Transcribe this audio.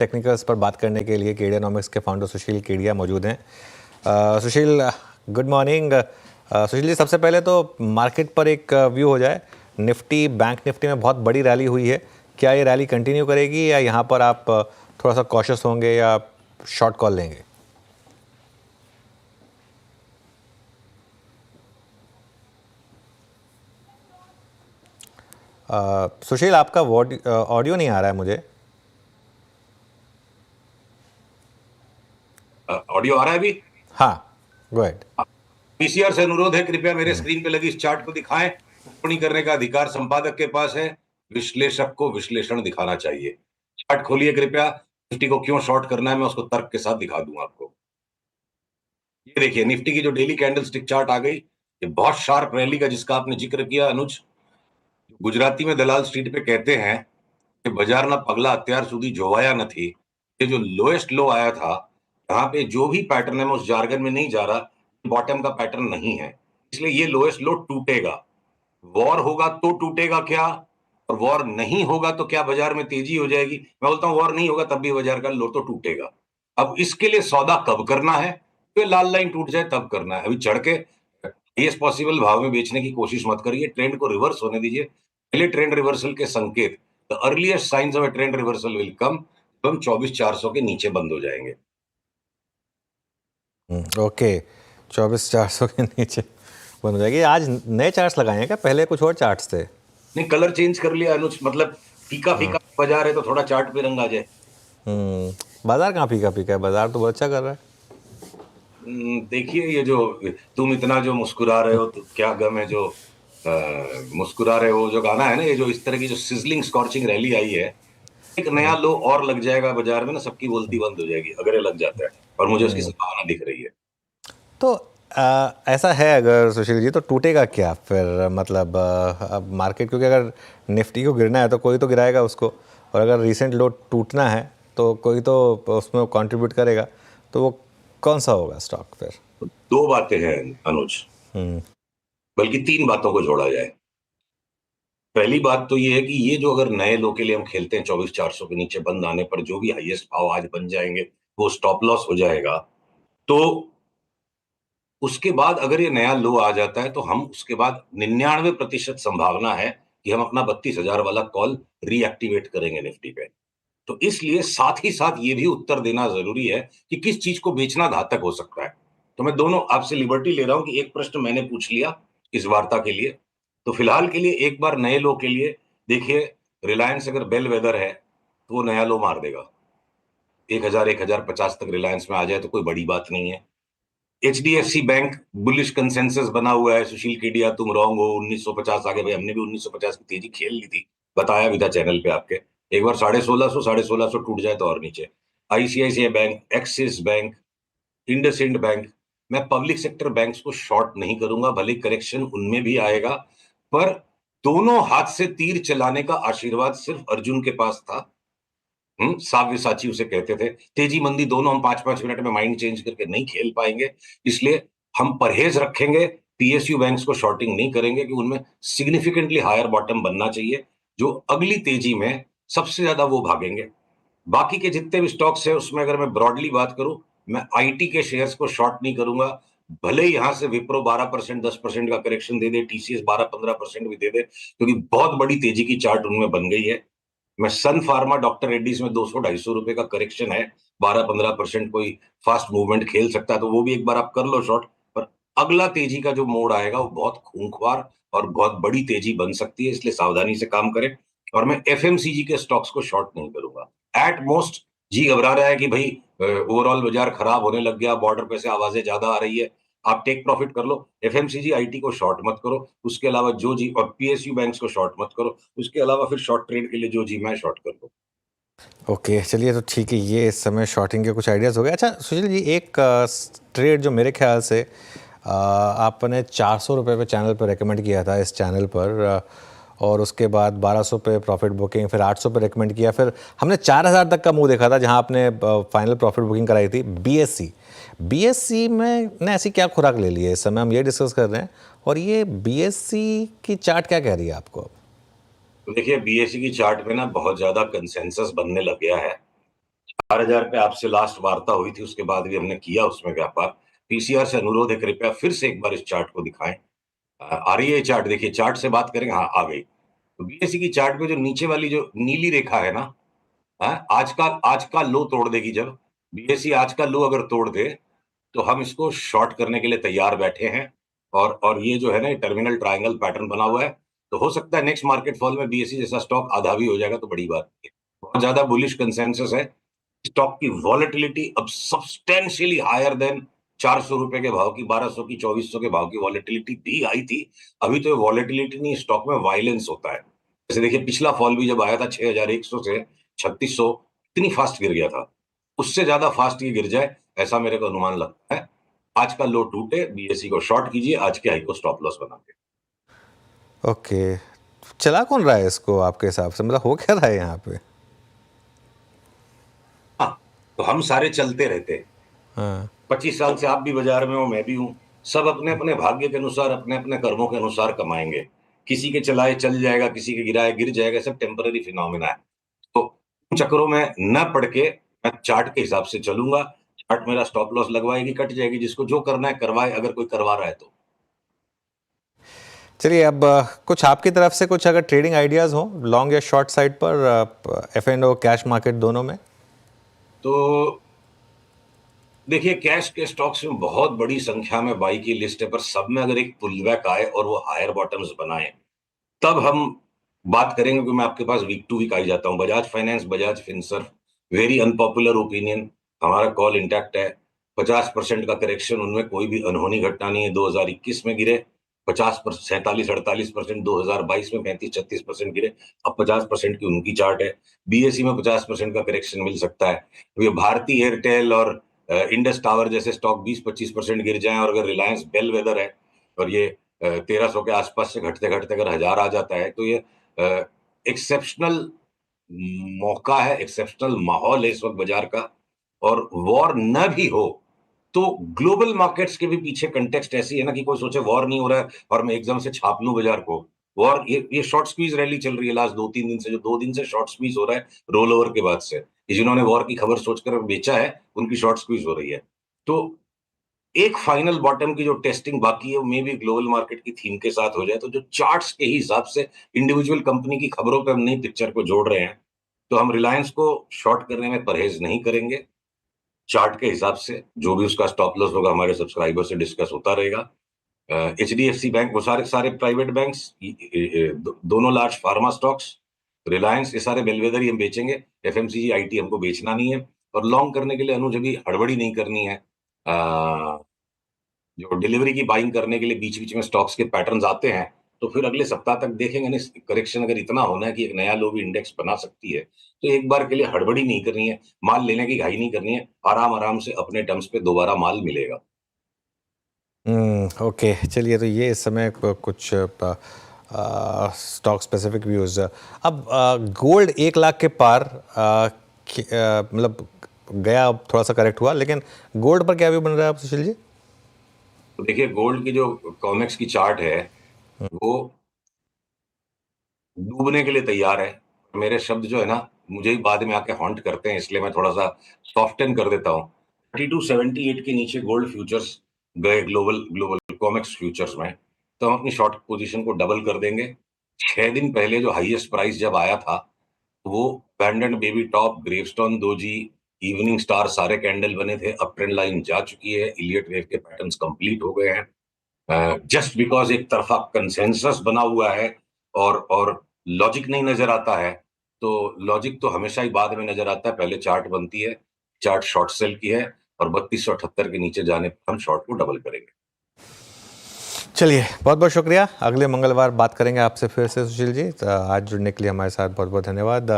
Technicals पर बात करने के लिए केडियानॉमिक्स के फाउंडर सुशील केडिया मौजूद हैं। सुशील, गुड मॉर्निंग। सुशील जी, सबसे पहले तो मार्केट पर एक व्यू हो जाए। निफ्टी, बैंक निफ्टी में बहुत बड़ी रैली हुई है। क्या ये रैली कंटिन्यू करेगी या यहाँ पर आप थोड़ा सा कॉशियस होंगे या शॉर्ट कॉल लेंगे? सुशील, आपका ऑडियो नहीं आ रहा है मुझे। ऑडियो आ रहा है अभी? हाँ, गो अहेड। पीसीआर से अनुरोध है, कृपया मेरे स्क्रीन पे लगी इस चार्ट को दिखाएं। टिप्पणी करने का अधिकार संपादक के पास है, विश्लेषक को विश्लेषण दिखाना चाहिए। चार्ट खोलिए कृपया। निफ्टी को क्यों शॉर्ट करना है मैं उसको तर्क के साथ दिखा दूंगा आपको। ये देखिए, निफ्टी की जो डेली कैंडल स्टिक चार्ट आ गई, ये बहुत शार्प रैली का जिसका आपने जिक्र किया अनुज। गुजराती में दलाल स्ट्रीट पे कहते हैं कि बाजार ना पगला अत्यार सुधी जोवाया नहीं। ये जो लोएस्ट लो आया था, यहाँ पे जो भी पैटर्न है मैं उस जार्गन में नहीं जा रहा, बॉटम का पैटर्न नहीं है, इसलिए ये लोएस्ट लो टूटेगा। वॉर होगा तो टूटेगा क्या, और वॉर नहीं होगा तो क्या बाजार में तेजी हो जाएगी? मैं बोलता हूं वॉर नहीं होगा तब भी बाजार का लो तो टूटेगा। अब इसके लिए सौदा कब करना है? तो लाल लाइन टूट जाए तब करना है। अभी चढ़ के हाईएस्ट पॉसिबल भाव में बेचने की कोशिश मत करिए, ट्रेंड को रिवर्स होने दीजिए। पहले ट्रेंड रिवर्सल के संकेत, the earliest science of trend reversal will come, तो हम 24,400 के नीचे बंद हो जाएंगे। ओके, 24,400 के नीचे बंद हो जाएगी। आज नए चार्ट्स लगाए हैं क्या? पहले कुछ और चार्ट्स थे। नहीं, कलर चेंज कर लिया अनुज, मतलब फीका फीका बाजार है तो थोड़ा चार्ट पे रंग आ जाए। बाजार कहाँ फीका फीका है? बाजार तो बहुत अच्छा कर रहा है। देखिए, ये जो तुम इतना जो मुस्कुरा रहे हो तो क्या गम है, जो मुस्कुरा रहे हो, जो गाना है ना, ये जो इस तरह की जो सिजलिंग स्कॉर्चिंग रैली आई है, एक नया लो और लग जाएगा बाजार में ना, सबकी बोलती बंद हो जाएगी अगर ये लग जाता है, और मुझे उसकी संभावना दिख रही है। तो ऐसा है अगर सुशील जी, तो टूटेगा क्या फिर? मतलब अब मार्केट, क्योंकि अगर निफ्टी को गिरना है तो कोई तो गिराएगा उसको, और अगर रीसेंट लो टूटना है तो कोई तो उसमें कंट्रीब्यूट करेगा, तो वो कौन सा होगा स्टॉक फिर? तो दो बातें हैं अनुज, बल्कि तीन बातों को जोड़ा जाए। पहली बात तो ये है कि ये जो अगर नए लो के लिए हम खेलते हैं, 24,400 के नीचे बंद आने पर जो भी हाईएस्ट भाव आज बन जाएंगे वो स्टॉप लॉस हो जाएगा। तो उसके बाद अगर ये नया लो आ जाता है तो हम उसके बाद 99% संभावना है कि हम अपना 32,000 वाला कॉल रीएक्टिवेट करेंगे निफ्टी पे। तो इसलिए साथ ही साथ ये भी उत्तर देना जरूरी है कि किस चीज को बेचना घातक हो सकता है। तो मैं दोनों आपसे लिबर्टी ले रहा हूं कि एक प्रश्न मैंने पूछ लिया इस वार्ता के लिए, तो फिलहाल के लिए एक बार नए लो के लिए देखिए, रिलायंस अगर बेल वेदर है तो वो नया लो मार देगा। 1,000 1,050 तक रिलायंस में आ जाए तो कोई बड़ी बात नहीं है। एचडीएफसी बैंक बुलिश कंसेंसस बना हुआ है, सुशील केडिया तुम रॉन्ग हो, 1950 आ गए भाई, हमने भी 1950 की तेजी खेल ली थी, बताया भी था चैनल पे आपके। एक बार 1650 टूट जाए तो और नीचे। ICICI bank, axis bank, IndusInd bank, मैं पब्लिक सेक्टर बैंक्स को शॉर्ट नहीं करूंगा, भले करेक्शन उनमें भी आएगा, पर दोनों हाथ से तीर चलाने का आशीर्वाद सिर्फ अर्जुन के पास था। साव्यसाची उसे कहते थे। तेजी मंदी दोनों हम 5-5 मिनट में माइंड चेंज करके नहीं खेल पाएंगे, इसलिए हम परहेज रखेंगे। पीएसयू बैंक्स को शॉर्टिंग नहीं करेंगे कि उनमें सिग्निफिकेंटली हायर बॉटम बनना चाहिए, जो अगली तेजी में सबसे ज्यादा वो भागेंगे। बाकी के जितने भी स्टॉक्स है उसमें अगर मैं ब्रॉडली बात करूं, मैं आईटी के शेयर्स को शॉर्ट नहीं करूंगा। भले ही यहां से विप्रो 12% 10% का करेक्शन दे दे, टीसीएस 12-15% भी दे दे, क्योंकि बहुत बड़ी तेजी की चार्ट उनमें बन गई है। मैं सन फार्मा, डॉक्टर रेड्डीज में 200-250 रुपए का करेक्शन है, 12-15% कोई फास्ट मूवमेंट खेल सकता है, तो वो भी एक बार आप कर लो शॉर्ट। पर अगला तेजी का जो मोड़ आएगा वो बहुत खूंखार और बहुत बड़ी तेजी बन सकती है, इसलिए सावधानी से काम करें। और मैं एफएमसीजी के स्टॉक्स को शॉर्ट नहीं करूंगा। एट मोस्ट जी घबरा रहा है कि भाई ओवरऑल बाजार खराब होने लग गया, बॉर्डर पे से आवाजें ज्यादा आ रही है, आप टेक प्रॉफिट कर लो। एफएमसीजी आईटी को शॉर्ट मत करो, उसके अलावा जो जी, और पीएसयू बैंक्स को शॉर्ट मत करो, उसके अलावा फिर शॉर्ट ट्रेड के लिए जो जी मैं शॉर्ट कर दो। ओके, चलिए, तो ठीक है, ये इस समय शॉर्टिंग के कुछ आइडियाज़ हो गए। अच्छा सुशील जी, एक ट्रेड जो मेरे ख्याल से आपने 400 रुपये पे चैनल पर रेकमेंड किया था, इस चैनल पर, और उसके बाद 1200 पे प्रॉफिट बुकिंग, फिर 800 पे रेकमेंड किया, फिर हमने 4000 तक का मुंह देखा था जहां आपने फाइनल प्रॉफिट बुकिंग कराई थी। बीएससी में ने ऐसी क्या खुराक ले ली है? इस समय हम ये डिस्कस कर रहे हैं, और ये बीएससी की चार्ट क्या कह रही है आपको? तो देखिए, बीएससी की चार्ट पे ना बहुत ज्यादा कंसेंसस बनने लग गया है। 4,000 पे आपसे लास्ट वार्ता हुई थी, उसके बाद भी हमने किया उसमें व्यापार। पीसीआर से अनुरोध है, कृपया फिर से एक बार इस चार्ट को दिखाएं। आ रही है चार्ट, देखिए चार्ट से बात करेंगे। हाँ, आ गई। तो बीएसई की चार्ट पे जो नीचे वाली जो नीली रेखा है ना, आज का लो तोड़ देगी। जब बीएसई आज का लो अगर तोड़ दे तो हम इसको शॉर्ट करने के लिए तैयार बैठे हैं। और ये जो है ना, टर्मिनल ट्रायंगल पैटर्न बना हुआ है, तो हो सकता है नेक्स्ट मार्केट फॉल में बीएसई जैसा स्टॉक आधा भी हो जाएगा तो बड़ी बात नहीं है। बहुत ज्यादा बुलिश कंसेंसस है। स्टॉक की वॉलेटिलिटी अब सब्सटेंशियली हायर देन 400 रुपए के भाव की, 1200 की, 2400 के भाव की वॉलेटिलिटी भी आई थी। अभी तो वॉलेटिलिटी नहीं, स्टॉक में वायलेंस होता है। जैसे देखिए, पिछला फॉल भी जब आया था 6100 से 3600, इतनी फास्ट गिर गया था। उससे ज्यादा फास्ट ये गिर जाए, ऐसा मेरे को अनुमान लगता है। आज का लो टूटे, बीएसई को शॉर्ट कीजिए, आज के हाई को स्टॉप लॉस बना के। ओके, चला कौन रहा है इसको आपके हिसाब से, मतलब हो क्या रहा है यहाँ पे? हाँ, तो हम सारे चलते रहते हैं। हाँ 25 साल से आप भी बाजार में हो, मैं भी हूं। सब अपने अपने भाग्य के अनुसार, अपने अपने कर्मों के अनुसार कमाएंगे। किसी के चलाए चल जाएगा, किसी के गिराए गिर जाएगा, सब टेम्पररी फिनोमिना है। तो उन चक्करों में न पड़ के मैं चार्ट के हिसाब से चलूंगा। चार्ट मेरा स्टॉप लॉस लगवाएगी, कट जाएगी। जिसको जो करना है करवाए, अगर कोई करवा रहा है तो। चलिए, अब कुछ आपकी तरफ से कुछ अगर ट्रेडिंग आइडियाज़ हो लॉन्ग या शॉर्ट साइड पर, F and O cash market दोनों में? तो देखिए, कैश के स्टॉक्स में बहुत बड़ी संख्या में बाई की लिस्ट है, पर सब में अगर एक पुलबैक आए और वो हायर बॉटम्स बनाए, तब हम बात करेंगे। कि मैं आपके पास वीक टू वीक आई जाता हूं। Bajaj finance, Bajaj Finserv, very unpopular opinion, हमारा कॉल इंटैक्ट है। 50% का करेक्शन, उनमें कोई भी अनहोनी घटना नहीं है। 2021 में गिरे 50%, 47-48%, 2022 में 35-36% गिरे। अब 50% की उनकी चार्ट है। बीएसई में 50% का करेक्शन मिल सकता है। ये भारती एयरटेल और इंडस टावर जैसे स्टॉक 20-25% गिर जाएं, और अगर रिलायंस बेल वेदर है और ये 1300 के आसपास से घटते घटते अगर 1000 आ जाता है, तो ये एक्सेप्शनल मौका है, एक्सेप्शनल माहौल है इस वक्त बाजार का। और वॉर न भी हो तो ग्लोबल मार्केट्स के भी पीछे कंटेक्स्ट ऐसी है ना, कि कोई सोचे वॉर नहीं हो रहा है और मैं एकदम से छाप लूं बाजार को। वॉर, ये शॉर्ट स्क्वीज रैली चल रही है लास्ट 2-3 दिन से। जो 2 दिन से शॉर्ट स्क्वीज हो रहा है रोल ओवर के बाद से, जिन्होंने वॉर की खबर सोचकर बेचा है, उनकी शॉर्ट स्क्वीज हो रही है। तो एक फाइनल बॉटम की जो टेस्टिंग बाकी है, वो मे भी ग्लोबल मार्केट की थीम के साथ हो जाए। तो जो चार्ट्स के हिसाब से इंडिविजुअल कंपनी की खबरों पे हम नई पिक्चर को जोड़ रहे हैं, तो हम रिलायंस को शॉर्ट करने में परहेज नहीं करेंगे। चार्ट के हिसाब से जो भी उसका स्टॉप लॉस होगा, हमारे सब्सक्राइबर से डिस्कस होता रहेगा। एचडीएफसी बैंक, वो सारे सारे प्राइवेट बैंक्स, दोनों लार्ज फार्मा स्टॉक्स, रिलायंस, ये सारे बेलवेदर ही हम बेचेंगे। एफएमसीजी, आईटी हमको बेचना नहीं है। और लॉन्ग करने के लिए अनुज अभी हड़बड़ी नहीं करनी है। जो डिलीवरी की बाइंग करने के लिए बीच बीच में स्टॉक्स के पैटर्न्स आते हैं, तो फिर अगले सप्ताह तक देखेंगे ना। करेक्शन अगर इतना होना है कि एक नया लो भी इंडेक्स बना सकती है, तो एक बार के लिए हड़बड़ी नहीं करनी है, माल लेने की घाई नहीं करनी है। आराम आराम से अपने टर्म्स पे दोबारा माल मिलेगा। ओके, चलिए, तो ये इस समय कुछ स्टॉक स्पेसिफिक व्यूज़। अब गोल्ड 1 लाख के पार, मतलब गया, अब थोड़ा सा करेक्ट हुआ, लेकिन गोल्ड पर क्या व्यू बन रहा है आप सुशील जी? तो देखिए, गोल्ड की जो कॉमेक्स की चार्ट है, वो डूबने के लिए तैयार है। मेरे शब्द जो है ना, मुझे ही बाद में आके हॉन्ट करते हैं, इसलिए मैं थोड़ा सा सॉफ्टन कर देता हूँ। 3278 के नीचे गोल्ड फ्यूचर्स गए, ग्लोबल ग्लोबल कॉमेक्स फ्यूचर्स में, तो हम अपनी शॉर्ट पोजीशन को डबल कर देंगे। 6 दिन पहले जो हाईएस्ट प्राइस जब आया था, वो pendant baby top, gravestone doji, evening star, सारे कैंडल बने थे। अब ट्रेंड लाइन जा चुकी है, इलियट वेव के पैटर्न्स कंप्लीट हो गए हैं। जस्ट बिकॉज एक तरफा कंसेंसस बना हुआ है और लॉजिक नहीं नजर आता है, तो लॉजिक तो हमेशा ही बाद में नजर आता है, पहले चार्ट बनती है। चार्ट शॉर्ट सेल की है, और 3278 के नीचे जाने पर हम शॉर्ट को डबल करेंगे। चलिए, बहुत बहुत शुक्रिया। अगले मंगलवार बात करेंगे आपसे फिर से सुशील जी। तो आज जुड़ने के लिए हमारे साथ बहुत बहुत धन्यवाद।